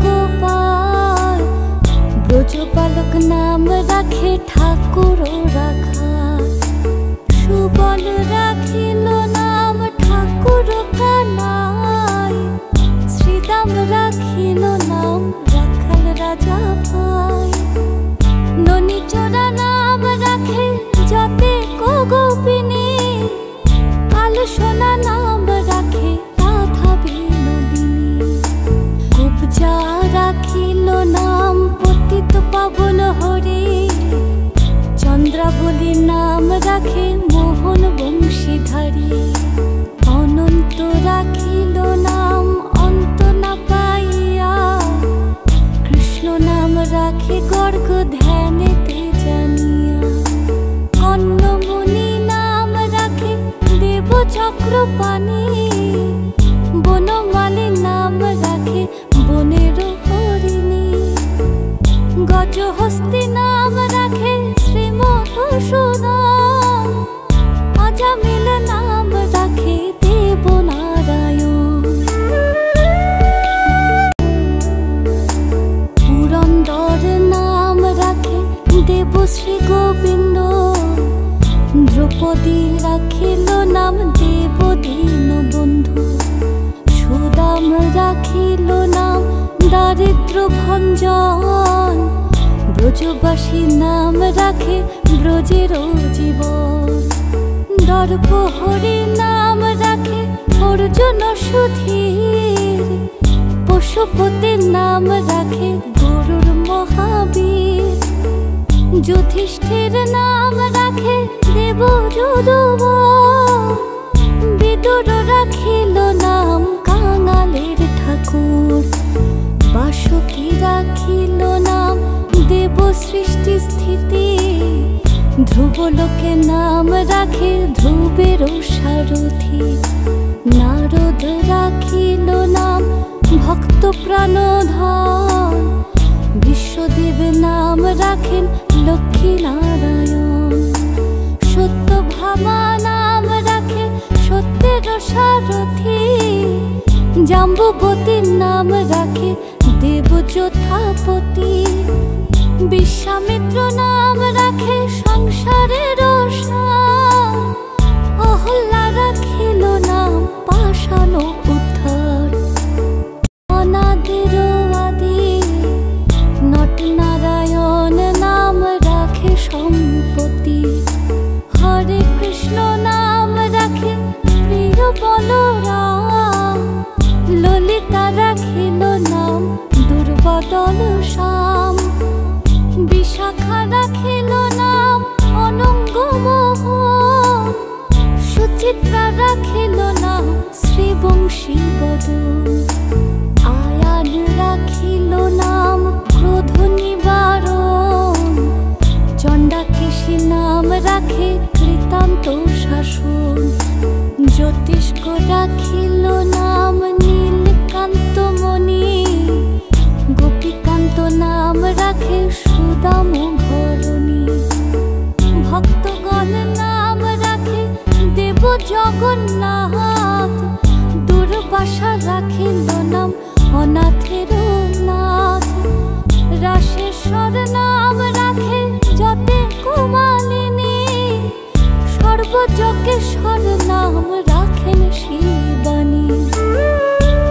গোপাল ব্রজপালক নাম রাখে ঠাকুর রাখা। সুবল রাখিল নাম ঠাকুর কানাই, শ্রীদাম রাখিল নাম রাখাল রাজা ভাই। ননীচরা নাম রাখে যাতে গোপিনী, কাল সোনা নাম রাখে রাধা বিনোদিনী। কুবজা রাখিল নাম পতিত পাবন হরি, চন্দ্রাবলী নাম রাখে মোহন বংশীধারী। অনন্ত রাখিল নাম অন্ত না পাইয়া, কৃষ্ণ নাম রাখে গর্গ ধ্যানেতে জানিয়া। কর্ণমুনি নাম রাখে দেব চক্রপাণি, বনমালী নাম রাখে বনের হরিণী। গজহস্তি নাম রাখে শ্রীমধুসূদন, আজামিল নাম রাখে দেবনারায়ণ। পুরন্দর নাম রাখে দেবশ্রী গোবিন্দ, দ্রৌপদী রাখিল নাম দেব দীনবন্ধু। সুদাম রাখিল নাম দারিদ্র ভঞ্জন, ব্রজবাসী নাম রাখে ব্রজের জীবন। দর্পহরি নাম রাখে অর্জুন সুধীর, পশুপতির নাম রাখে গরুর মহাবীর। যুধিষ্ঠির নাম রাখে দেব যদুবর, বিদুর রাখিল নাম কাঙালের ঠাকুর। বাসুকী রাখিল নাম দেব সৃষ্টি স্থিতি, ধ্রুবলোকে নাম রাখে ধ্রুবের সারথি। নারদ রাখিল নাম ভক্ত প্রাণধন, বিশ্বদেব নাম রাখেন লক্ষ্মী নারায়ণ। সত্যভামা নাম রাখে সত্যের সারথি, জাম্বুবতীর নাম রাখে দেব যথাপতি। বিশ্বামিত্র নাম রাখে সংসারের সার, অহল্যা রাখিল নাম পাষাণ উদ্ধার। অনাদির আদি নটনারায়ণ নাম রাখে সম্পত্তি। হরে কৃষ্ণ নাম রাখে প্রিয় বলরাম, ললিতা রাখিল নাম দুর্বদল শ্যাম। বিশাখা রাখিল নাম অনঙ্গ মোহন, সুচিত্রা রাখিল নাম শ্রীবংশী বদন। আয়ান রাখিল নাম ক্রোধ নিবারণ, চণ্ডাকেশী নাম রাখে কৃতান্ত শাসন। জ্যোতিষ্ক রাখিল নাম নীলকান্ত মণি, গোপীকান্ত নাম রাখে সুদাম ঘরণী। ভক্তগণ নাম রাখে দেব জগন্নাথ, দুর্বাসা রাখিল নাম অনাথের নাথ। রাশেশ্বর নাম রাখে যতে কুমালিনী, সর্বযজ্ঞেশ্বর নাম